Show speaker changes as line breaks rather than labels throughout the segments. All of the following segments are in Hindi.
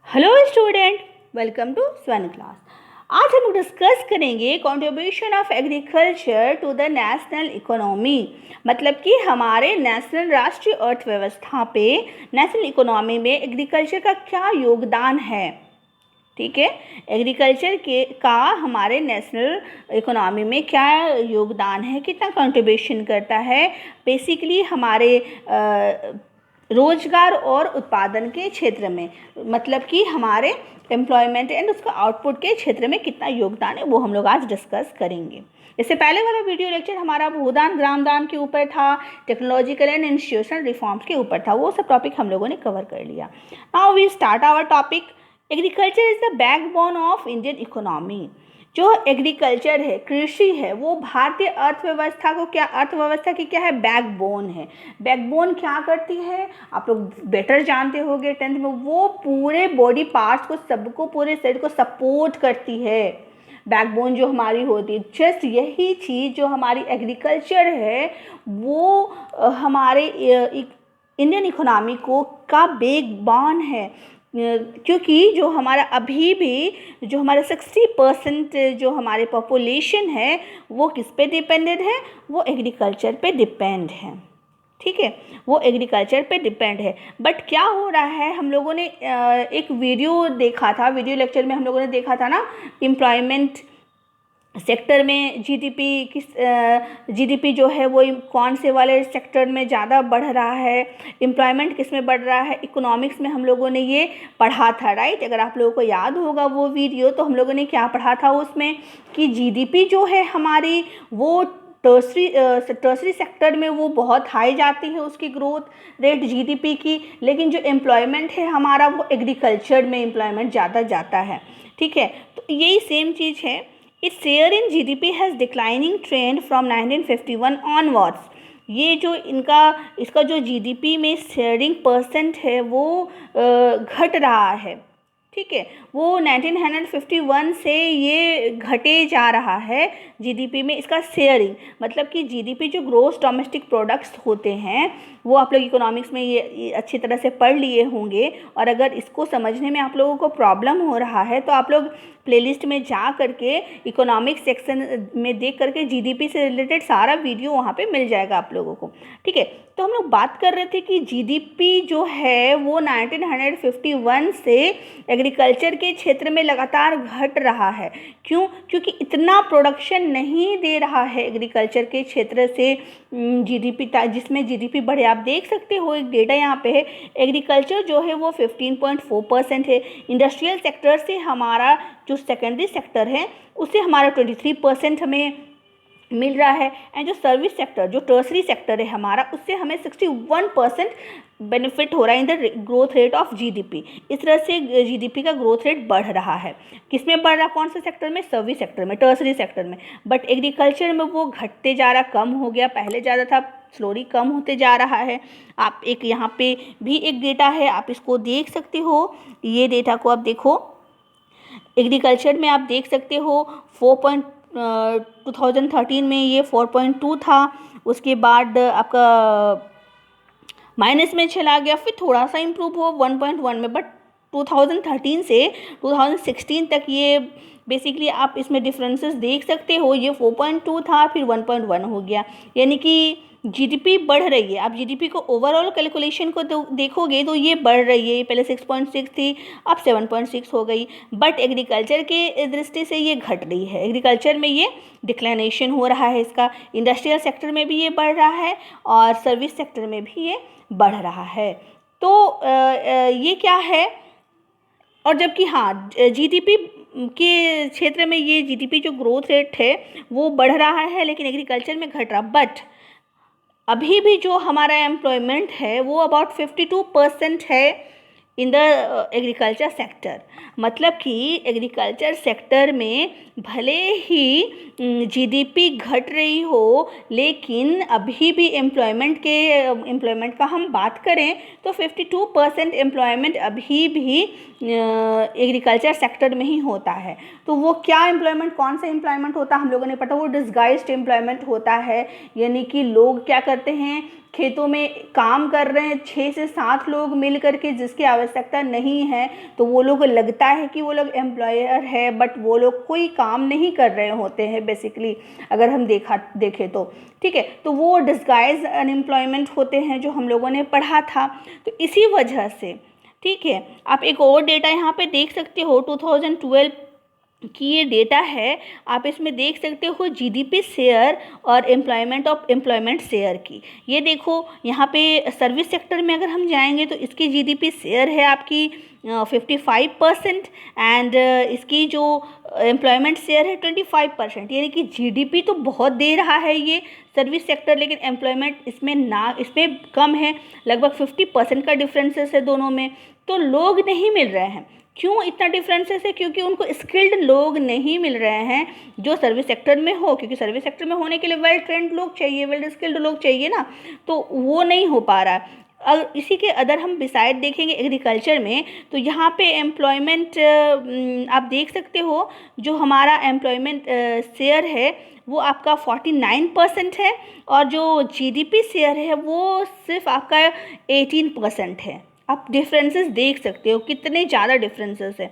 Hello student, welcome to Swarn class. आज हम डिस्कस करेंगे contribution of agriculture to the national economy. मतलब कि हमारे नेशनल राष्ट्रीय अर्थव्यवस्था पे, नेशनल इकोनॉमी में एग्रीकल्चर का क्या योगदान है। ठीक है, एग्रीकल्चर के का हमारे नेशनल इकोनॉमी में क्या योगदान है, कितना कंट्रीब्यूशन करता है बेसिकली हमारे रोजगार और उत्पादन के क्षेत्र में, मतलब कि हमारे एम्प्लॉयमेंट एंड उसका आउटपुट के क्षेत्र में कितना योगदान है, वो हम लोग आज डिस्कस करेंगे। इससे पहले वाला वीडियो लेक्चर हमारा भूदान ग्रामदान के ऊपर था, टेक्नोलॉजिकल एंड इंस्टीट्यूशनल रिफॉर्म्स के ऊपर था। वो सब टॉपिक हम लोगों ने कवर कर लिया। Now we start our topic. Agriculture is the backbone of Indian economy. जो एग्रीकल्चर है, कृषि है, वो भारतीय अर्थव्यवस्था को अर्थव्यवस्था की क्या है, बैकबोन है। बैकबोन क्या करती है, आप लोग बेटर जानते होंगे 10th में, वो पूरे बॉडी पार्ट्स को, सबको, पूरे शरीर को सपोर्ट करती है। बैकबोन जो हमारी होती है, जस्ट यही चीज़ जो हमारी एग्रीकल्चर है, वो हमारे इंडियन इकोनॉमी को का बैकबोन है। क्योंकि जो हमारा अभी भी जो हमारा 60% जो हमारे पॉपुलेशन है वो किस पे डिपेंडेड है, वो एग्रीकल्चर पे डिपेंड है। ठीक है, वो एग्रीकल्चर पे डिपेंड है। बट क्या हो रहा है, हम लोगों ने एक वीडियो देखा था, वीडियो लेक्चर में हम लोगों ने देखा था ना, एम्प्लॉयमेंट सेक्टर में जीडीपी जो है वो कौन से वाले सेक्टर में ज़्यादा बढ़ रहा है, एम्प्लॉयमेंट किस में बढ़ रहा है। इकोनॉमिक्स में हम लोगों ने ये पढ़ा था, राइट। अगर आप लोगों को याद होगा वो वीडियो, तो हम लोगों ने क्या पढ़ा था उसमें कि जीडीपी जो है हमारी, वो टर्सरी सेक्टर में वो बहुत हाई जाती है उसकी ग्रोथ रेट जीडीपी की, लेकिन जो एम्प्लॉयमेंट है हमारा वो एग्रीकल्चर में एम्प्लॉयमेंट ज़्यादा जाता है। ठीक है, तो यही सेम चीज़ है। Its share in GDP has declining trend from 1951 onwards. ये जो इसका जो जीडीपी में शेयरिंग परसेंट है वो घट रहा है। ठीक है, वो 1951 से ये घटे जा रहा है जीडीपी में इसका शेयरिंग। मतलब कि जीडीपी जो ग्रोस डोमेस्टिक प्रोडक्ट्स होते हैं, वो आप लोग इकोनॉमिक्स में ये अच्छी तरह से पढ़ लिए होंगे। और अगर इसको समझने में आप लोगों को प्रॉब्लम हो रहा है तो आप लोग प्लेलिस्ट में जा करके इकोनॉमिक्स सेक्शन में देख करके जीडीपी से रिलेटेड सारा वीडियो वहाँ पे मिल जाएगा आप लोगों को। ठीक है, तो हम लोग बात कर रहे थे कि जीडीपी जो है वो 1951 से एग्रीकल्चर के क्षेत्र में लगातार घट रहा है। क्यों? क्योंकि इतना प्रोडक्शन नहीं दे रहा है एग्रीकल्चर के क्षेत्र से जीडीपी, जिसमें जीडीपी बढ़े। आप देख सकते हो एक डेटा यहाँ पे है, एग्रीकल्चर जो है वो 15.4% है। इंडस्ट्रियल सेक्टर से हमारा जो सेकेंडरी सेक्टर है उससे हमारा 23% हमें मिल रहा है। एंड जो सर्विस सेक्टर, जो टर्सरी सेक्टर है हमारा, उससे हमें 61% बेनिफिट हो रहा है in the growth rate of GDP. इस तरह से जीडीपी का ग्रोथ रेट बढ़ रहा है। किसमें बढ़ रहा, कौन से सेक्टर में, सर्विस सेक्टर में, टर्सरी सेक्टर में। बट एग्रीकल्चर में वो घटते जा रहा, कम हो गया, पहले ज़्यादा था, स्लोली कम होते जा रहा है। आप एक यहाँ पे भी एक डेटा है, आप इसको देख सकते हो। ये डेटा को आप देखो, एग्रीकल्चर में आप देख सकते हो 2013 में ये 4.2 था। उसके बाद आपका माइनस में चला गया, फिर थोड़ा सा इम्प्रूव हुआ 1.1 में। बट 2013 से 2016 तक ये बेसिकली आप इसमें डिफरेंसेस देख सकते हो। ये 4.2 था, फिर 1.1 हो गया, यानी कि जीडीपी बढ़ रही है। आप जीडीपी को ओवरऑल कैलकुलेशन को देखोगे तो ये बढ़ रही है। पहले 6.6 थी, अब 7.6 हो गई। बट एग्रीकल्चर के दृष्टि से ये घट रही है, एग्रीकल्चर में ये डिक्लाइनेशन हो रहा है इसका। इंडस्ट्रियल सेक्टर में भी ये बढ़ रहा है और सर्विस सेक्टर में भी ये बढ़ रहा है। तो ये क्या है, और जबकि हाँ, जीडीपी के क्षेत्र में ये जीडीपी जो ग्रोथ रेट है वो बढ़ रहा है, लेकिन एग्रीकल्चर में घट रहा। बट अभी भी जो हमारा एम्प्लॉयमेंट है वो अबाउट 52% है इन द एग्रीकल्चर सेक्टर। मतलब कि एग्रीकल्चर सेक्टर में भले ही जीडीपी घट रही हो, लेकिन अभी भी एम्प्लॉयमेंट का हम बात करें तो 52% एम्प्लॉयमेंट अभी भी एग्रीकल्चर सेक्टर में ही होता है। तो वो क्या एम्प्लॉयमेंट, कौन सा एम्प्लॉयमेंट होता है हम लोगों ने पता, वो डिस्गाइज्ड एम्प्लॉयमेंट होता है। यानी कि लोग क्या करते हैं खेतों में काम कर रहे हैं 6 से 7 लोग मिल करके, जिसकी आवश्यकता नहीं है, तो वो लोग लगता है कि वो लोग एम्प्लॉयर है, बट वो लोग कोई काम नहीं कर रहे होते हैं बेसिकली, अगर हम देखें तो। ठीक है, तो वो डिस्गाइज अनएम्प्लॉयमेंट होते हैं जो हम लोगों ने पढ़ा था। तो इसी वजह से, ठीक है, आप एक और डेटा यहाँ पे देख सकते हो 2012 कि ये डेटा है, आप इसमें देख सकते हो जीडीपी शेयर और एम्प्लॉयमेंट शेयर की। ये देखो यहाँ पे सर्विस सेक्टर में अगर हम जाएंगे तो इसकी जीडीपी शेयर है आपकी 55% एंड इसकी जो एम्प्लॉयमेंट शेयर है 25%। यानी कि जीडीपी तो बहुत दे रहा है ये सर्विस सेक्टर, लेकिन एम्प्लॉयमेंट इसमें कम है, लगभग 50% का डिफरेंसेस है दोनों में। तो लोग नहीं मिल रहे हैं। क्यों इतना डिफरेंसेस है? क्योंकि उनको स्किल्ड लोग नहीं मिल रहे हैं जो सर्विस सेक्टर में हो, क्योंकि सर्विस सेक्टर में होने के लिए वेल ट्रेंड लोग चाहिए, वेल स्किल्ड लोग चाहिए ना, तो वो नहीं हो पा रहा है। अब इसी के अदर हम बिसाइड देखेंगे एग्रीकल्चर में, तो यहाँ पे एम्प्लॉयमेंट आप देख सकते हो, जो हमारा एम्प्लॉयमेंट शेयर है वो आपका 49% है, और जो जीडीपी शेयर है वो सिर्फ आपका 18% है। आप डिफरेंसेस देख सकते हो कितने ज़्यादा डिफरेंसेस है।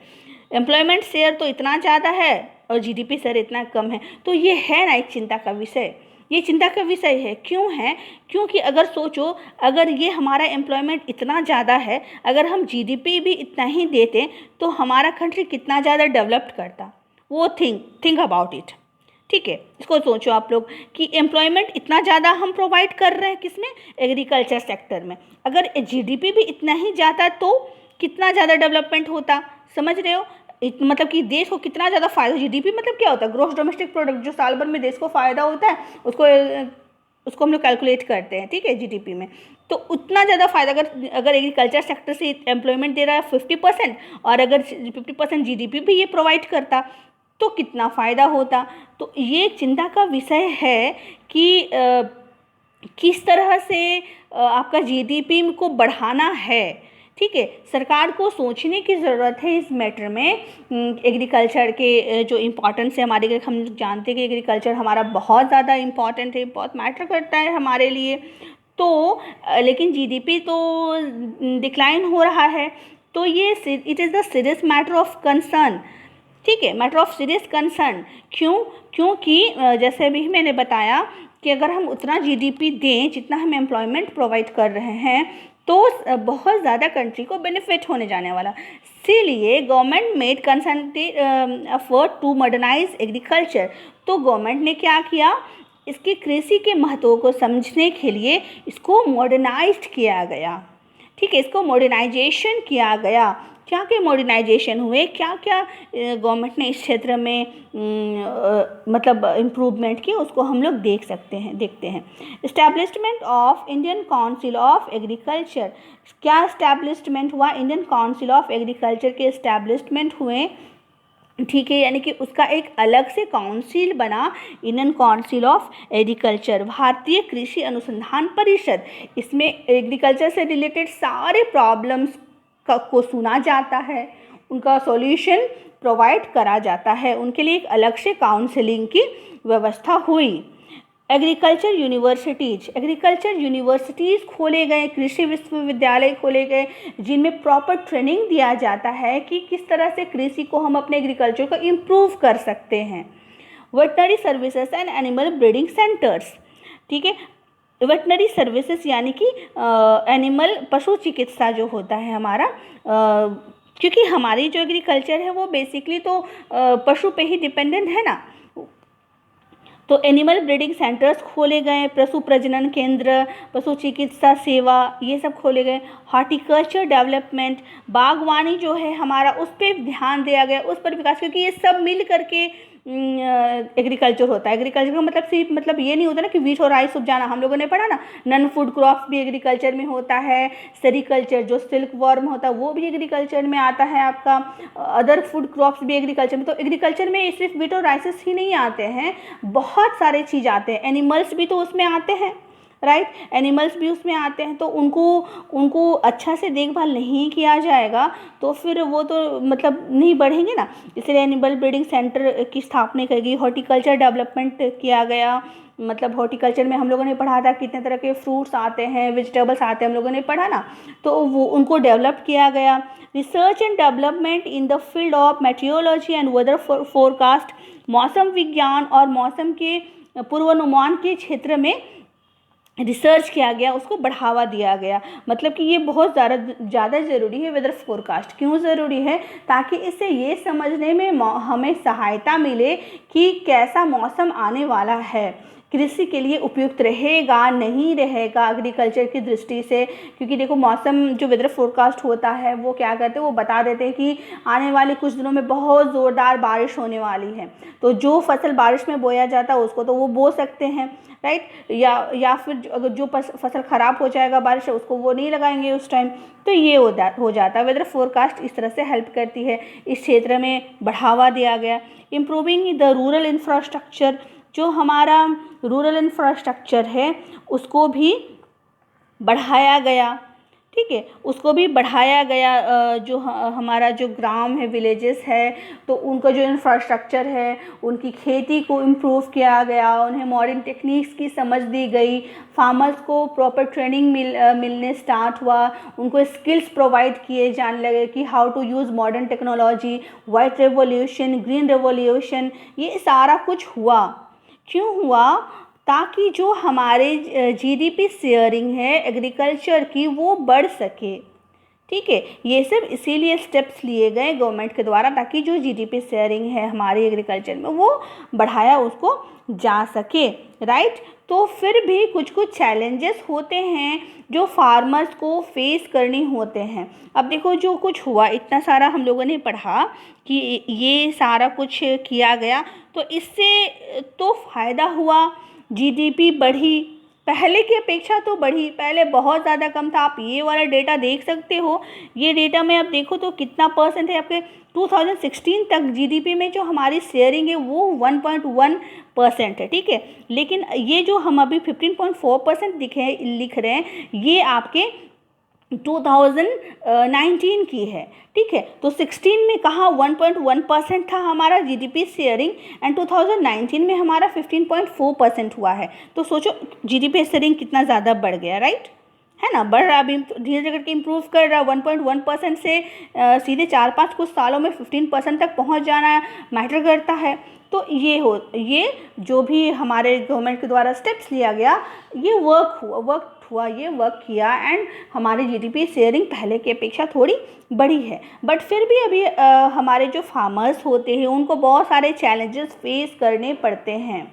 एम्प्लॉयमेंट शेयर तो इतना ज़्यादा है और जीडीपी शेयर इतना कम है, तो ये है ना एक चिंता का विषय। ये चिंता का विषय है। क्यों है? क्योंकि अगर सोचो, अगर ये हमारा एम्प्लॉयमेंट इतना ज़्यादा है, अगर हम जीडीपी भी इतना ही देते तो हमारा कंट्री कितना ज़्यादा डेवलप्ड करता। वो थिंक अबाउट इट। ठीक है, इसको सोचो आप लोग कि एम्प्लॉयमेंट इतना ज़्यादा हम प्रोवाइड कर रहे हैं किसमें? एग्रीकल्चर सेक्टर में। अगर जीडीपी भी इतना ही जाता तो कितना ज़्यादा डेवलपमेंट होता, समझ रहे हो? मतलब कि देश को कितना ज़्यादा फ़ायदा। जीडीपी मतलब क्या होता है? ग्रोस डोमेस्टिक प्रोडक्ट, जो साल भर में देश को फ़ायदा होता है उसको हम लोग कैलकुलेट करते हैं, ठीक है, जीडीपी में। तो उतना ज़्यादा फ़ायदा अगर एग्रीकल्चर सेक्टर से एम्प्लॉयमेंट दे रहा है 50%, और अगर 50% जीडीपी भी ये प्रोवाइड करता तो कितना फ़ायदा होता। तो ये चिंता का विषय है कि किस तरह से आपका जीडीपी को बढ़ाना है। ठीक है, सरकार को सोचने की ज़रूरत है इस मैटर में। एग्रीकल्चर के जो इम्पोर्टेंस है हमारे, हम जानते हैं कि एग्रीकल्चर हमारा बहुत ज़्यादा इम्पॉर्टेंट है, बहुत मैटर करता है हमारे लिए। तो लेकिन जीडीपी तो डिक्लाइन हो रहा है, तो ये it is the serious matter of concern. ठीक है, मैटर ऑफ सीरियस कंसर्न। क्योंकि जैसे अभी मैंने बताया कि अगर हम उतना जीडीपी दें जितना हम एम्प्लॉयमेंट प्रोवाइड कर रहे हैं, तो बहुत ज़्यादा कंट्री को बेनिफिट होने जाने वाला। इसीलिए government made concentrated effort to modernise agriculture. तो गवर्नमेंट ने क्या किया? इसकी कृषि के महत्व को समझने के लिए इसको मॉडर्नाइज्ड किया गया। ठीक है, इसको मॉडर्नाइजेशन किया गया। क्या क्या मॉडर्नाइजेशन हुए, क्या क्या गवर्नमेंट ने इस क्षेत्र में मतलब इम्प्रूवमेंट किए, उसको हम लोग देखते हैं। Establishment of Indian council of agriculture. क्या इस्टेब्लिशमेंट हुआ? इंडियन काउंसिल ऑफ एग्रीकल्चर के इस्टेब्लिशमेंट हुए। ठीक है, यानी कि उसका एक अलग से काउंसिल बना, इंडियन काउंसिल ऑफ एग्रीकल्चर, भारतीय कृषि अनुसंधान परिषद। इसमें एग्रीकल्चर से रिलेटेड सारे प्रॉब्लम्स को सुना जाता है, उनका सॉल्यूशन प्रोवाइड करा जाता है, उनके लिए एक अलग से काउंसलिंग की व्यवस्था हुई। एग्रीकल्चर यूनिवर्सिटीज़ खोले गए, कृषि विश्वविद्यालय खोले गए, जिनमें प्रॉपर ट्रेनिंग दिया जाता है कि किस तरह से कृषि को हम अपने एग्रीकल्चर को इम्प्रूव कर सकते हैं। Veterinary services and animal breeding centres. ठीक है, वेटनरी सर्विसेज यानी कि एनिमल पशु चिकित्सा जो होता है हमारा, क्योंकि हमारी जो एग्रीकल्चर है वो बेसिकली तो पशु पे ही डिपेंडेंट है ना। तो एनिमल ब्रीडिंग सेंटर्स खोले गए, पशु प्रजनन केंद्र, पशु चिकित्सा सेवा, ये सब खोले गए। हॉर्टिकल्चर डेवलपमेंट, बागवानी जो है हमारा, उस पर ध्यान दिया गया, उस पर विकास, क्योंकि ये सब मिल करके एग्रीकल्चर होता है। एग्रीकल्चर का मतलब सिर्फ मतलब ये नहीं होता ना कि वीट और राइस उपजाना, हम लोगों ने पढ़ा ना, नॉन फूड क्रॉप्स भी एग्रीकल्चर में होता है। सेरिकल्चर जो सिल्क वर्म होता है वो भी एग्रीकल्चर में आता है आपका, अदर फूड क्रॉप्स भी एग्रीकल्चर में। तो एग्रीकल्चर में सिर्फ वीट और राइसेस ही नहीं आते हैं, बहुत सारे चीज़ आते हैं। एनिमल्स भी तो उसमें आते हैं, राइट, एनिमल्स भी उसमें आते हैं। तो उनको अच्छा से देखभाल नहीं किया जाएगा तो फिर वो तो मतलब नहीं बढ़ेंगे ना। इसलिए एनिमल ब्रीडिंग सेंटर की स्थापना की गई, हॉर्टिकल्चर डेवलपमेंट किया गया, मतलब हॉर्टिकल्चर में हम लोगों ने पढ़ा था कितने तरह के फ्रूट्स आते हैं, वेजिटेबल्स आते हैं, हम लोगों ने पढ़ा ना, तो वो उनको डेवलप किया गया। Research and development in the field of meteorology and weather forecast, मौसम विज्ञान और मौसम के पूर्वानुमान के क्षेत्र में रिसर्च किया गया, उसको बढ़ावा दिया गया। मतलब कि ये बहुत ज़्यादा ज़रूरी है वेदर फोरकास्ट। क्यों ज़रूरी है? ताकि इससे ये समझने में हमें सहायता मिले कि कैसा मौसम आने वाला है, कृषि के लिए उपयुक्त रहेगा नहीं रहेगा एग्रीकल्चर की दृष्टि से। क्योंकि देखो मौसम जो वेदर फोरकास्ट होता है वो क्या करते हैं, वो बता देते हैं कि आने वाले कुछ दिनों में बहुत ज़ोरदार बारिश होने वाली है, तो जो फसल बारिश में बोया जाता है उसको तो वो बो सकते हैं, राइट। या फिर अगर जो फसल ख़राब हो जाएगा बारिश से, उसको वो नहीं लगाएंगे उस टाइम। तो ये हो जाता है। वेदर फोरकास्ट इस तरह से हेल्प करती है। इस क्षेत्र में बढ़ावा दिया गया। इम्प्रूविंग द रूरल इंफ्रास्ट्रक्चर, जो हमारा रूरल इंफ्रास्ट्रक्चर है उसको भी बढ़ाया गया, ठीक है, उसको भी बढ़ाया गया। जो हमारा जो ग्राम है, विलेजेस है, तो उनका जो इंफ्रास्ट्रक्चर है, उनकी खेती को इम्प्रूव किया गया, उन्हें मॉडर्न टेक्निक्स की समझ दी गई, फार्मर्स को प्रॉपर ट्रेनिंग मिलने स्टार्ट हुआ, उनको स्किल्स प्रोवाइड किए जाने लगे कि how to use modern technology, white revolution, green revolution, ये सारा कुछ हुआ। क्यों हुआ? ताकि जो हमारे जीडीपी शेयरिंग है एग्रीकल्चर की वो बढ़ सके, ठीक है। ये सब इसीलिए स्टेप्स लिए गए गवर्नमेंट के द्वारा, ताकि जो जीडीपी शेयरिंग है हमारी एग्रीकल्चर में वो बढ़ाया उसको जा सके, राइट। तो फिर भी कुछ कुछ चैलेंजेस होते हैं जो फार्मर्स को फेस करने होते हैं। अब देखो जो कुछ हुआ, इतना सारा हम लोगों ने पढ़ा कि ये सारा कुछ किया गया, तो इससे तो फ़ायदा हुआ, जीडीपी बढ़ी, पहले की अपेक्षा तो बढ़ी, पहले बहुत ज़्यादा कम था। आप ये वाला डेटा देख सकते हो, ये डेटा में आप देखो तो कितना परसेंट है आपके 2016 तक जीडीपी में जो हमारी शेयरिंग है वो 1.1% है, ठीक है। लेकिन ये जो हम अभी 15.4% लिख रहे हैं, ये आपके 2019 की है, ठीक है। तो 16 में कहाँ 1.1% था हमारा जीडीपी शेयरिंग, एंड 2019 में हमारा 15.4% हुआ है। तो सोचो जीडीपी शेयरिंग कितना ज़्यादा बढ़ गया, राइट, है ना। बढ़ रहा, अभी धीरे धीरे करके इम्प्रूव कर रहा। 1.1% से सीधे 4-5 कुछ सालों में 15% तक पहुंच जाना मैटर करता है। तो ये जो भी हमारे गवर्नमेंट के द्वारा स्टेप्स लिया गया, ये वर्क किया एंड हमारी जीडीपी शेयरिंग पहले की अपेक्षा थोड़ी बड़ी है। बट फिर भी अभी हमारे जो फार्मर्स होते हैं उनको बहुत सारे चैलेंजेस फेस करने पड़ते हैं।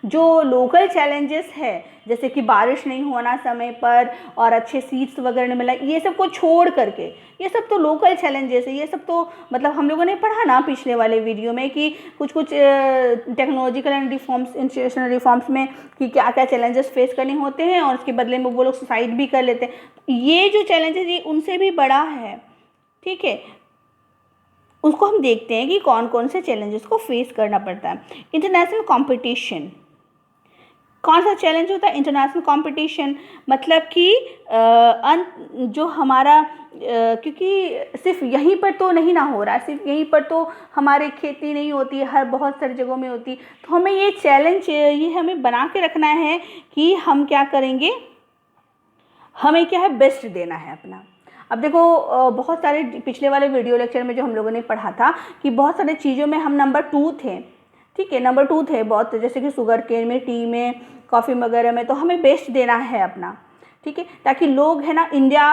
जो लोकल चैलेंजेस है, जैसे कि बारिश नहीं होना समय पर और अच्छे सीड्स वगैरह नहीं मिला, ये सब को छोड़ करके, ये सब तो लोकल चैलेंजेस है। ये सब तो मतलब हम लोगों ने पढ़ा ना पिछले वाले वीडियो में कि कुछ technological and reforms, institutional reforms में कि क्या क्या चैलेंजेस फेस करने होते हैं और उसके बदले में वो लोग सुसाइड भी कर लेते हैं। ये जो चैलेंजेस ये उनसे भी बड़ा है, ठीक है। उसको हम देखते हैं कि कौन कौन से चैलेंजेस को फेस करना पड़ता है। इंटरनेशनल कंपटीशन, कौन सा चैलेंज होता है? International competition. मतलब कि जो हमारा क्योंकि सिर्फ यहीं पर तो नहीं ना हो रहा, सिर्फ यहीं पर तो हमारी खेती नहीं होती है, हर बहुत सारी जगहों में होती। तो हमें ये चैलेंज ये हमें बना के रखना है कि हम क्या करेंगे, हमें क्या है बेस्ट देना है अपना। अब देखो बहुत सारे पिछले वाले वीडियो लेक्चर में जो हम लोगों ने पढ़ा था कि बहुत सारे चीज़ों में हम नंबर 2 थे, ठीक है, नंबर 2 थे बहुत, जैसे कि शुगर केन में, टी में, कॉफ़ी वगैरह में। तो हमें बेस्ट देना है अपना, ठीक है, ताकि लोग है ना इंडिया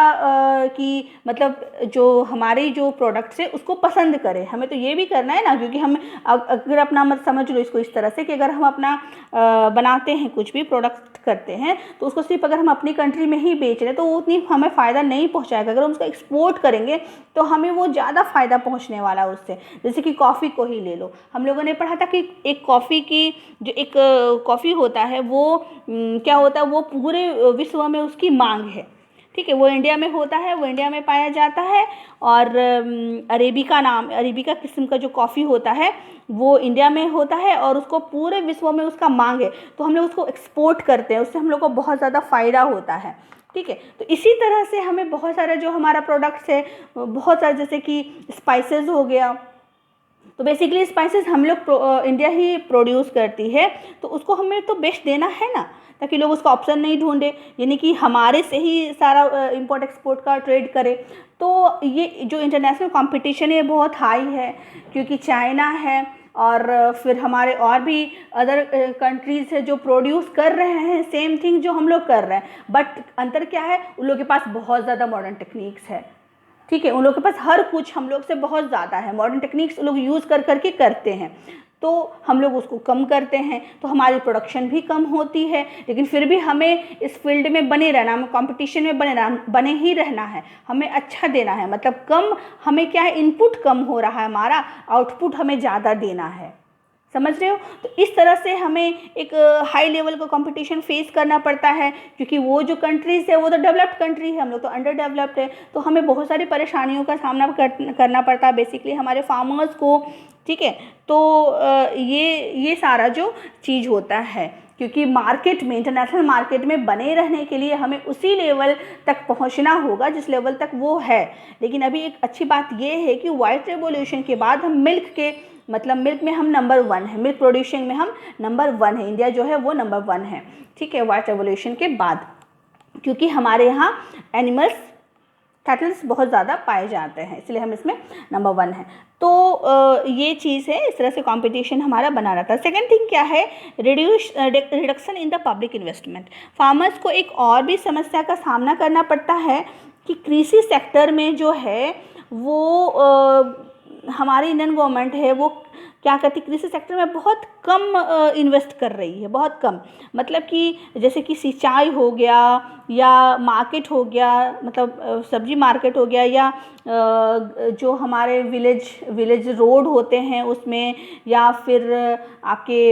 की मतलब जो हमारे जो प्रोडक्ट्स है उसको पसंद करें। हमें तो ये भी करना है ना, क्योंकि हम अगर अपना मत समझ लो इसको इस तरह से कि अगर हम अपना बनाते हैं, कुछ भी प्रोडक्ट करते हैं, तो उसको सिर्फ अगर हम अपनी कंट्री में ही बेच रहे हैं तो वो उतनी हमें फ़ायदा नहीं पहुंचाएगा। अगर हम उसको एक्सपोर्ट करेंगे तो हमें वो ज़्यादा फ़ायदा पहुंचने वाला है उससे। जैसे कि कॉफ़ी को ही ले लो, हम लोगों ने पढ़ा था कि एक कॉफ़ी की जो एक कॉफ़ी होता है वो क्या होता है, वो पूरे विश्व में उसकी मांग है, ठीक है। वो इंडिया में होता है, वो इंडिया में पाया जाता है। और अरेबिका किस्म का जो कॉफ़ी होता है वो इंडिया में होता है और उसको पूरे विश्व में उसका मांग है, तो हम लोग उसको एक्सपोर्ट करते हैं, उससे हम लोग को बहुत ज़्यादा फ़ायदा होता है, ठीक है। तो इसी तरह से हमें बहुत सारा जो हमारा प्रोडक्ट्स है, बहुत सारे जैसे कि स्पाइसेस हो गया, तो बेसिकली स्पाइसेस हम लोग इंडिया ही प्रोड्यूस करती है, तो उसको हमें तो बेस्ट देना है ना, ताकि लोग उसका ऑप्शन नहीं ढूंढे, यानी कि हमारे से ही सारा इंपोर्ट एक्सपोर्ट का ट्रेड करे। तो ये जो इंटरनेशनल कंपटीशन है बहुत हाई है, क्योंकि चाइना है और फिर हमारे और भी अदर कंट्रीज़ है जो प्रोड्यूस कर रहे हैं सेम थिंग जो हम लोग कर रहे हैं, बट अंतर क्या है, उन लोगों के पास बहुत ज़्यादा मॉडर्न टेक्निक्स है, ठीक है, उन लोगों के पास हर कुछ हम लोग से बहुत ज़्यादा है, मॉडर्न टेक्निक्स लोग यूज़ कर करके करते हैं, तो हम लोग उसको कम करते हैं, तो हमारी प्रोडक्शन भी कम होती है। लेकिन फिर भी हमें इस फील्ड में बने रहना, हमें कंपटीशन में बने ही रहना है, हमें अच्छा देना है, मतलब कम हमें क्या है, इनपुट कम हो रहा है, हमारा आउटपुट हमें ज़्यादा देना है, समझ रहे हो। तो इस तरह से हमें एक हाई लेवल का कंपटीशन फेस करना पड़ता है, क्योंकि वो जो कंट्रीज़ है वो तो डेवलप्ड कंट्री है, हम लोग तो अंडर डेवलप्ड है, तो हमें बहुत सारी परेशानियों का सामना करना पड़ता है बेसिकली हमारे फार्मर्स को, ठीक है। तो ये सारा जो चीज़ होता है, क्योंकि मार्केट में, इंटरनेशनल मार्केट में बने रहने के लिए हमें उसी लेवल तक पहुंचना होगा जिस लेवल तक वो है। लेकिन अभी एक अच्छी बात ये है कि वाइट रेवोल्यूशन के बाद हम मिल्क के, मतलब मिल्क में हम नंबर 1 है, मिल्क प्रोड्यूसिंग में हम नंबर 1 है, इंडिया जो है वो नंबर 1 है, ठीक है, वाइट रेवोल्यूशन के बाद, क्योंकि हमारे यहाँ एनिमल्स, कैटल्स बहुत ज़्यादा पाए जाते हैं, इसलिए हम इसमें नंबर 1 है। तो ये चीज़ है, इस तरह से कंपटीशन हमारा बना रहता है। सेकंड थिंग क्या है, reduction in the public investment. Farmers को एक और भी समस्या का सामना करना पड़ता है कि कृषि सेक्टर में जो है वो हमारी इंडियन गवर्नमेंट है वो क्या करती, कृषि सेक्टर में बहुत कम इन्वेस्ट कर रही है, बहुत कम, मतलब कि जैसे कि सिंचाई हो गया या मार्केट हो गया, मतलब सब्जी मार्केट हो गया, या जो हमारे विलेज रोड होते हैं उसमें, या फिर आपके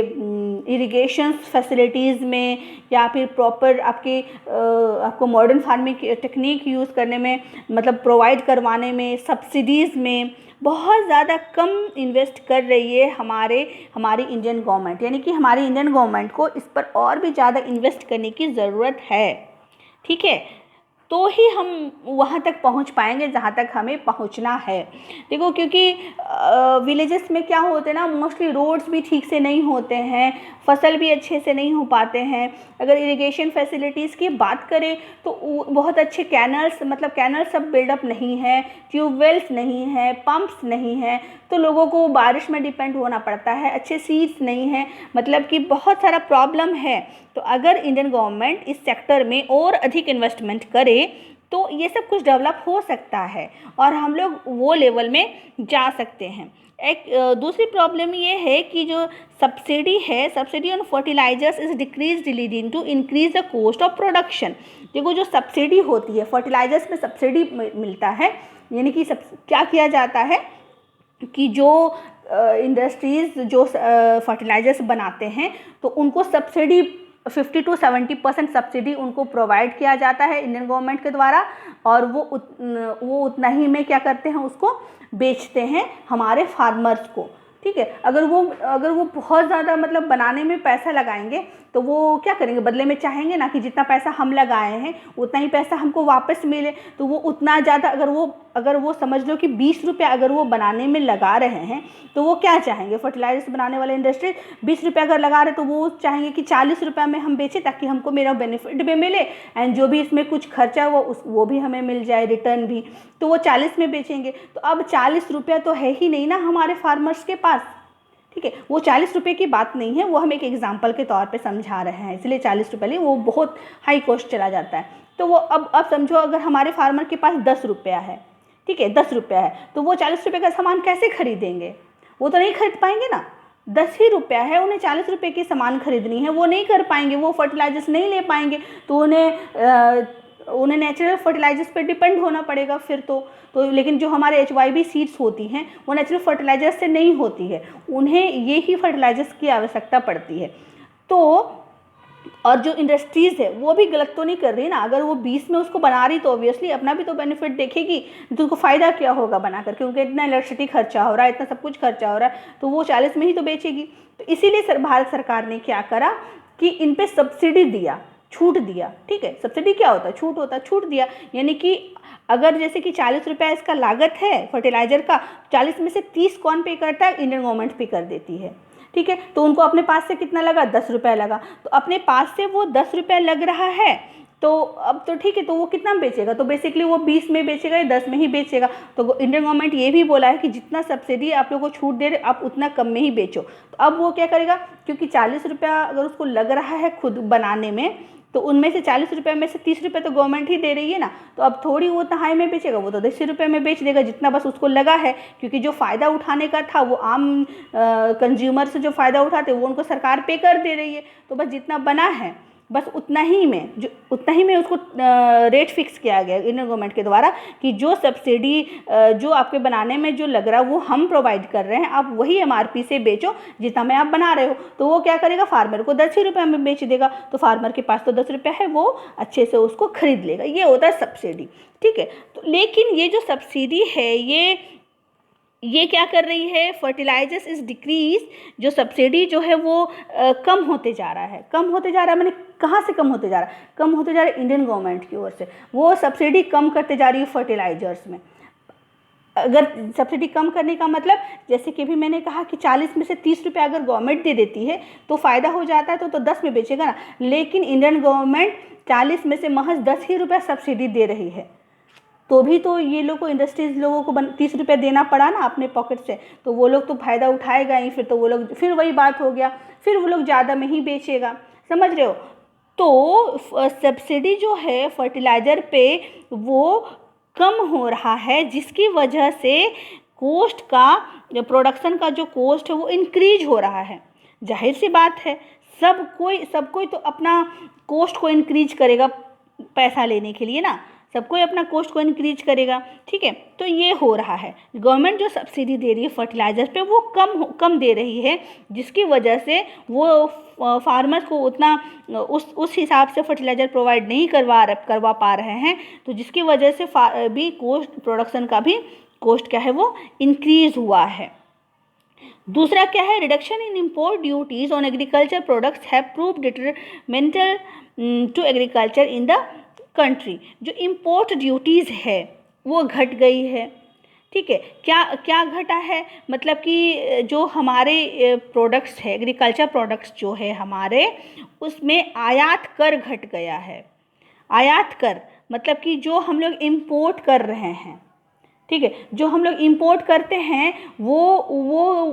इरिगेशन फैसिलिटीज़ में, या फिर प्रॉपर आपको मॉडर्न फार्मिंग टेक्निक यूज़ करने में, मतलब प्रोवाइड करवाने में, सब्सिडीज़ में बहुत ज़्यादा कम इन्वेस्ट कर रही है हमारी इंडियन गवर्नमेंट, यानी कि हमारी इंडियन गवर्नमेंट को इस पर और भी ज़्यादा इन्वेस्ट करने की ज़रूरत है, ठीक है, तो ही हम वहाँ तक पहुँच पाएंगे जहाँ तक हमें पहुँचना है। देखो, क्योंकि विलेजेस में क्या होते हैं ना, मोस्टली रोड्स भी ठीक से नहीं होते हैं, फसल भी अच्छे से नहीं हो पाते हैं। अगर इरिगेशन फैसिलिटीज़ की बात करें तो बहुत अच्छे कैनल्स, मतलब कैनल सब बिल्डअप नहीं है, ट्यूबवेल्स नहीं है, पंप्स नहीं है, तो लोगों को बारिश में डिपेंड होना पड़ता है, अच्छे सीड्स नहीं है, मतलब कि बहुत सारा प्रॉब्लम है। तो अगर इंडियन गवर्नमेंट इस सेक्टर में और अधिक इन्वेस्टमेंट करे तो ये सब कुछ डेवलप हो सकता है और हम लोग वो लेवल में जा सकते हैं। एक दूसरी प्रॉब्लम ये है कि जो सब्सिडी है, subsidy on fertilisers is decrease leading to increase the cost of production. देखो, जो सब्सिडी होती है, फर्टिलाइजर्स में सब्सिडी मिलता है, यानी कि क्या किया जाता है कि जो इंडस्ट्रीज़ जो फर्टिलाइजर्स बनाते हैं तो उनको सब्सिडी 50 to 70% सब्सिडी उनको प्रोवाइड किया जाता है इंडियन गवर्नमेंट के द्वारा, और वो उतना ही में क्या करते हैं, उसको बेचते हैं हमारे फार्मर्स को, ठीक है। अगर वो बहुत ज़्यादा मतलब बनाने में पैसा लगाएंगे तो वो क्या करेंगे, बदले में चाहेंगे ना कि जितना पैसा हम लगाए हैं उतना ही पैसा हमको वापस मिले, तो वो उतना ज़्यादा अगर वो समझ लो कि 20 रुपया अगर वो बनाने में लगा रहे हैं तो वो क्या चाहेंगे, फर्टिलाइजर्स बनाने वाले इंडस्ट्री 20 रुपया अगर लगा रहे तो वो चाहेंगे कि 40 रुपया में हम बेचें ताकि हमको मेरा बेनिफिट भी मिले एंड जो भी इसमें कुछ खर्चा वो भी हमें मिल जाए, रिटर्न भी, तो वो 40 में बेचेंगे। तो अब 40 रुपया तो है ही नहीं ना हमारे फार्मर्स के पास, ठीक है। वो 40 रुपये की बात नहीं है, वो हम एक एग्जाम्पल के तौर पे समझा रहे हैं, इसलिए 40 रुपये नहीं, वो बहुत हाई कॉस्ट चला जाता है। तो वो अब समझो अगर हमारे फार्मर के पास 10 रुपया है, ठीक है, 10 रुपया है, तो वो 40 रुपये का सामान कैसे खरीदेंगे, वो तो नहीं खरीद पाएंगे ना। 10 ही रुपया है, उन्हें 40 रुपये की सामान खरीदनी है, वो नहीं कर पाएंगे, वो फर्टिलाइजर्स नहीं ले पाएंगे, तो उन्हें नेचुरल फर्टिलाइजर्स पे डिपेंड होना पड़ेगा फिर तो लेकिन जो हमारे HYB सीड्स होती हैं वो नेचुरल फर्टिलाइजर्स से नहीं होती है, उन्हें ये ही फर्टिलाइजर्स की आवश्यकता पड़ती है। तो और जो इंडस्ट्रीज़ है वो भी गलत तो नहीं कर रही ना, अगर वो 20 में उसको बना रही तो ऑब्वियसली अपना भी तो बेनिफिट देखेगी, तो उसको फ़ायदा क्या होगा बना कर, क्योंकि इतना इलेक्ट्रिसिटी खर्चा हो रहा है, इतना सब कुछ खर्चा हो रहा है, तो वो 40 में ही तो बेचेगी। तो इसीलिए भारत सरकार ने क्या करा कि इन पे सब्सिडी दिया, छूट दिया, ठीक है। सब्सिडी क्या होता है? छूट होता है, छूट दिया। यानी कि अगर जैसे कि 40 रुपये इसका लागत है फर्टिलाइज़र का, 40 में से 30 कौन पे करता है? इंडियन गवर्नमेंट पे कर देती है, ठीक है। तो उनको अपने पास से कितना लगा? 10 रुपये लगा। तो अपने पास से वो 10 रुपये लग रहा है, तो अब तो ठीक है, तो वो कितना में बेचेगा? तो बेसिकली वो 20 में बेचेगा या 10 में ही बेचेगा। तो इंडियन गवर्नमेंट ये भी बोला है कि जितना सब्सिडी आप लोगों को छूट दे रहे आप उतना कम में ही बेचो। तो अब वो क्या करेगा? क्योंकि 40 रुपया अगर उसको लग रहा है खुद बनाने में, तो उनमें से 40 रुपये में से 30 रुपये तो गवर्नमेंट ही दे रही है ना। तो अब थोड़ी वो उतना हाई में बेचेगा, वो तो 10 रुपये में बेच देगा जितना बस उसको लगा है। क्योंकि जो फ़ायदा उठाने का था वो आम कंज्यूमर से जो फ़ायदा उठाते वो उनको सरकार पे कर दे रही है। तो बस जितना बना है बस उतना ही में उसको रेट फिक्स किया गया इंडियन गवर्नमेंट के द्वारा कि जो सब्सिडी जो आपके बनाने में जो लग रहा है वो हम प्रोवाइड कर रहे हैं, आप वही MRP से बेचो जितना में आप बना रहे हो। तो वो क्या करेगा? फार्मर को 10 ही रुपये में बेच देगा। तो फार्मर के पास तो 10 रुपये है, वो अच्छे से उसको खरीद लेगा। ये होता है सब्सिडी, ठीक है। तो लेकिन ये जो सब्सिडी है ये क्या कर रही है? फर्टिलाइजर्स इज डिक्रीज, जो सब्सिडी जो है वो कम होते जा रहा है। कम होते जा रहा है, मैंने कहाँ से कम होते जा रहा है? कम होते जा रहा है इंडियन गवर्नमेंट की ओर से। वो सब्सिडी कम करते जा रही है फर्टिलाइजर्स में। अगर सब्सिडी कम करने का मतलब, जैसे कि भी मैंने कहा कि 40 में से 30 रुपये अगर गवर्नमेंट दे देती है तो फ़ायदा हो जाता है, तो 10 में बेचेगा ना। लेकिन इंडियन गवर्नमेंट 40 में से महज 10 ही रुपये सब्सिडी दे रही है। तो भी तो ये लोग को, इंडस्ट्रीज लोगों को 30 रुपये देना पड़ा ना अपने पॉकेट से, तो वो लोग तो फ़ायदा उठाएगा ही। फिर तो वो लोग, फिर वही बात हो गया, फिर वो लोग ज़्यादा में ही बेचेगा, समझ रहे हो। तो सब्सिडी जो है फर्टिलाइज़र पे वो कम हो रहा है, जिसकी वजह से कोस्ट का, प्रोडक्शन का जो कोस्ट है वो इंक्रीज हो रहा है। जाहिर सी बात है, सब कोई तो अपना कोस्ट को इंक्रीज करेगा पैसा लेने के लिए ना, सब कोई अपना कोस्ट को इंक्रीज करेगा, ठीक है। तो ये हो रहा है, गवर्नमेंट जो सब्सिडी दे रही है फर्टिलाइजर पे वो कम दे रही है, जिसकी वजह से वो फार्मर्स को उतना उस हिसाब से फर्टिलाइज़र प्रोवाइड नहीं करवा पा रहे हैं। तो जिसकी वजह से भी कोस्ट, प्रोडक्शन का भी कोस्ट क्या है वो इंक्रीज़ हुआ है। दूसरा क्या है? Reduction in import duties on agriculture products have proved detrimental to agriculture in the country. जो इम्पोर्ट ड्यूटीज़ है वो घट गई है, ठीक है। क्या घटा है? मतलब कि जो हमारे प्रोडक्ट्स है, एग्रीकल्चर प्रोडक्ट्स जो है हमारे, उसमें आयात कर घट गया है। आयात कर मतलब कि जो हम लोग इम्पोर्ट कर रहे हैं, ठीक है, जो हम लोग इंपोर्ट करते हैं वो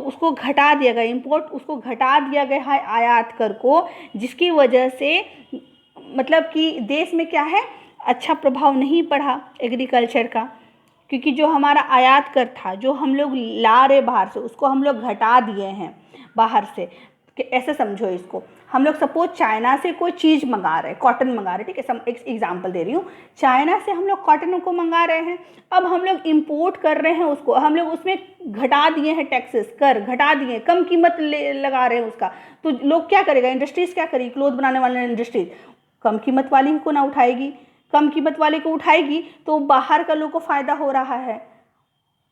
उसको घटा दिया गया, इंपोर्ट उसको घटा दिया गया है आयात कर को, जिसकी वजह से मतलब कि देश में क्या है, अच्छा प्रभाव नहीं पड़ा एग्रीकल्चर का। क्योंकि जो हमारा आयात कर था, जो हम लोग ला रहे बाहर से, उसको हम लोग घटा दिए हैं बाहर से। कि ऐसे समझो इसको, हम लोग सपोज चाइना से कोई चीज़ मंगा रहे हैं, कॉटन मंगा रहे हैं, ठीक है, एक एग्जांपल दे रही हूँ। चाइना से हम लोग कॉटन को मंगा रहे हैं, अब हम लोग इंपोर्ट कर रहे हैं उसको, हम लोग उसमें घटा दिए हैं, टैक्सेस कर घटा दिए, कम कीमत लगा रहे हैं उसका। तो लोग क्या करेगा, इंडस्ट्रीज़ क्या करेगी, क्लोथ बनाने वाले इंडस्ट्रीज कम कीमत वाली को ना उठाएगी, कम कीमत वाले को उठाएगी तो बाहर का लोग को फ़ायदा हो रहा है।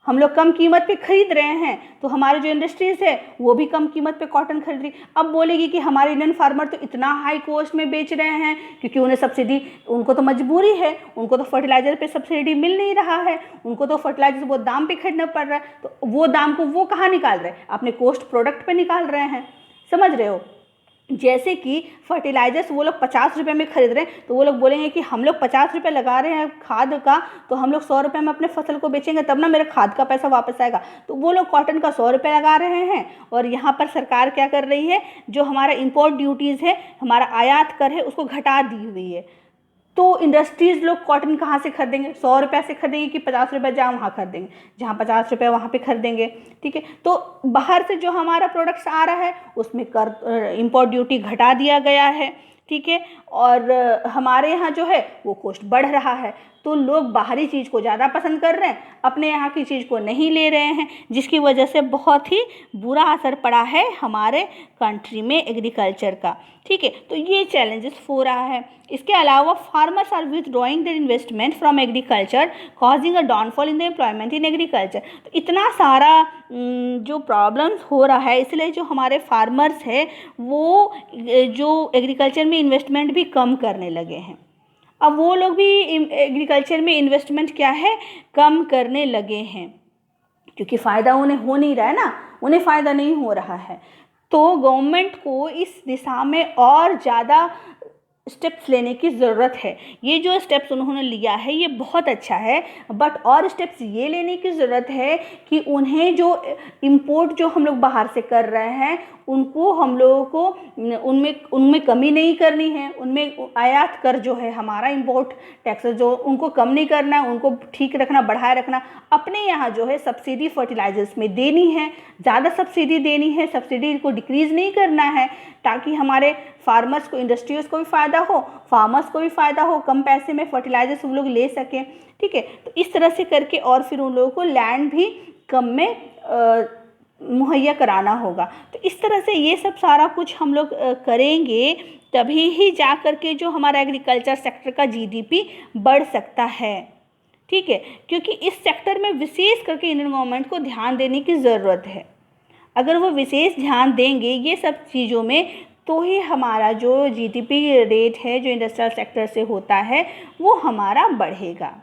हम लोग कम कीमत पे खरीद रहे हैं तो हमारे जो इंडस्ट्रीज़ है वो भी कम कीमत पे कॉटन खरीद रही। अब बोलेगी कि हमारे इंडियन फार्मर तो इतना हाई कॉस्ट में बेच रहे हैं क्योंकि उन्हें सब्सिडी, उनको तो मजबूरी है, उनको तो फर्टिलाइज़र पे सब्सिडी मिल नहीं रहा है, उनको तो फर्टिलाइज़र बहुत दाम पे खरीदना पड़ रहा है। तो वो दाम को वो कहाँ निकाल रहे हैं, अपने कॉस्ट प्रोडक्ट पे निकाल रहे हैं, समझ रहे हो। जैसे कि फर्टिलाइजर्स वो लोग 50 रुपये में खरीद रहे हैं, तो वो लोग बोलेंगे कि हम लोग 50 रुपये लगा रहे हैं खाद का, तो हम लोग 100 रुपये में अपने फसल को बेचेंगे तब ना मेरा खाद का पैसा वापस आएगा। तो वो लोग कॉटन का 100 रुपये लगा रहे हैं, और यहाँ पर सरकार क्या कर रही है, जो हमारा इंपोर्ट ड्यूटीज़ है, हमारा आयात कर है, उसको घटा दी हुई है। तो इंडस्ट्रीज़ लोग कॉटन कहाँ से खरीदेंगे, 100 रुपये से खरीदेंगे कि 50 रुपये जहाँ वहाँ खरीदेंगे, जहाँ 50 रुपये वहाँ पे खरीदेंगे, ठीक है। तो बाहर से जो हमारा प्रोडक्ट्स आ रहा है उसमें कर इंपोर्ट ड्यूटी घटा दिया गया है, ठीक है, और हमारे यहाँ जो है वो कॉस्ट बढ़ रहा है। तो लोग बाहरी चीज़ को ज़्यादा पसंद कर रहे हैं, अपने यहाँ की चीज़ को नहीं ले रहे हैं, जिसकी वजह से बहुत ही बुरा असर पड़ा है हमारे कंट्री में एग्रीकल्चर का। ठीक है, तो ये चैलेंजेस हो रहा है। इसके अलावा farmers are withdrawing their investment from agriculture causing a downfall in the employment in agriculture. तो इतना सारा जो प्रॉब्लम्स हो रहा है, इसलिए जो हमारे फार्मर्स है वो जो एग्रीकल्चर में इन्वेस्टमेंट भी कम करने लगे हैं। अब वो लोग भी एग्रीकल्चर में इन्वेस्टमेंट क्या है, कम करने लगे हैं, क्योंकि फ़ायदा उन्हें हो नहीं रहा है ना, उन्हें फ़ायदा नहीं हो रहा है। तो गवर्नमेंट को इस दिशा में और ज़्यादा स्टेप्स लेने की ज़रूरत है। ये जो स्टेप्स उन्होंने लिया है ये बहुत अच्छा है, बट और स्टेप्स ये लेने की ज़रूरत है कि उन्हें जो इंपोर्ट जो हम लोग बाहर से कर रहे हैं उनको हम लोगों को उनमें कमी नहीं करनी है। उनमें आयात कर जो है हमारा इंपोर्ट टैक्स जो उनको कम नहीं करना है, उनको ठीक रखना, बढ़ाए रखना। अपने यहाँ जो है सब्सिडी फर्टिलाइजर्स में देनी है, ज़्यादा सब्सिडी देनी है, सब्सिडी को डिक्रीज़ नहीं करना है, ताकि हमारे फार्मर्स को, इंडस्ट्रीज को भी फ़ायदा हो, फार्मर्स को भी फ़ायदा हो, कम पैसे में फर्टिलाइजर्स वो लोग ले सकें। ठीक है, तो इस तरह से करके और फिर उन लोगों को लैंड भी कम में मुहैया कराना होगा। तो इस तरह से ये सब सारा कुछ हम लोग करेंगे, तभी ही जा कर के जो हमारा एग्रीकल्चर सेक्टर का जीडीपी बढ़ सकता है। ठीक है, क्योंकि इस सेक्टर में विशेष करके इंडियन गवर्नमेंट को ध्यान देने की ज़रूरत है। अगर वो विशेष ध्यान देंगे ये सब चीज़ों में, तो ही हमारा जो जीडीपी रेट है जो इंडस्ट्रियल सेक्टर से होता है वो हमारा बढ़ेगा।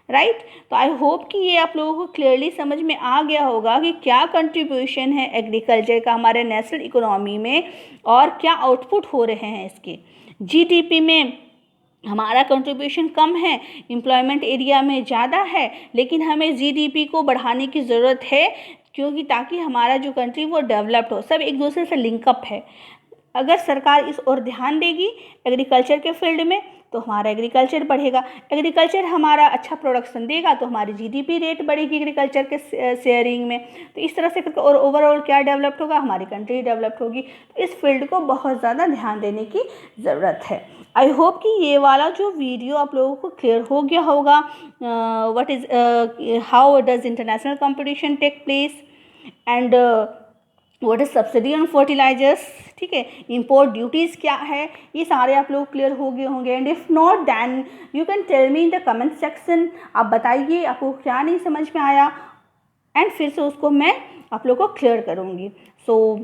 राइट, तो आई होप कि ये आप लोगों को क्लियरली समझ में आ गया होगा कि क्या कंट्रीब्यूशन है एग्रीकल्चर का हमारे नेशनल इकोनॉमी में और क्या आउटपुट हो रहे हैं इसके। जीडीपी में हमारा कंट्रीब्यूशन कम है, एम्प्लॉयमेंट एरिया में ज़्यादा है, लेकिन हमें जीडीपी को बढ़ाने की ज़रूरत है, क्योंकि ताकि हमारा जो कंट्री वो डेवलप्ड हो। सब एक दूसरे से लिंकअप है। अगर सरकार इस ओर ध्यान देगी एग्रीकल्चर के फील्ड में तो हमारा एग्रीकल्चर बढ़ेगा। एग्रीकल्चर हमारा अच्छा प्रोडक्शन देगा तो हमारी जीडीपी रेट बढ़ेगी एग्रीकल्चर के शेयरिंग में। तो इस तरह से करके और ओवरऑल क्या डेवलप्ड होगा, हमारी कंट्री डेवलप्ड होगी। तो इस फील्ड को बहुत ज़्यादा ध्यान देने की ज़रूरत है। आई होप कि ये वाला जो वीडियो आप लोगों को क्लियर हो गया होगा। What is how does international competition take place and what is subsidy on fertilisers. ठीक है, इंपोर्ट ड्यूटीज़ क्या है, ये सारे आप लोग क्लियर हो गए होंगे। And if not then you can tell me in the comment section. आप बताइए आपको क्या नहीं समझ में आया, एंड फिर से उसको मैं आप लोग को क्लियर करूँगी। सो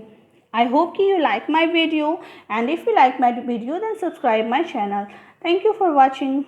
आई होप कि you like my video, and if you like my video then subscribe my channel. Thank you for watching.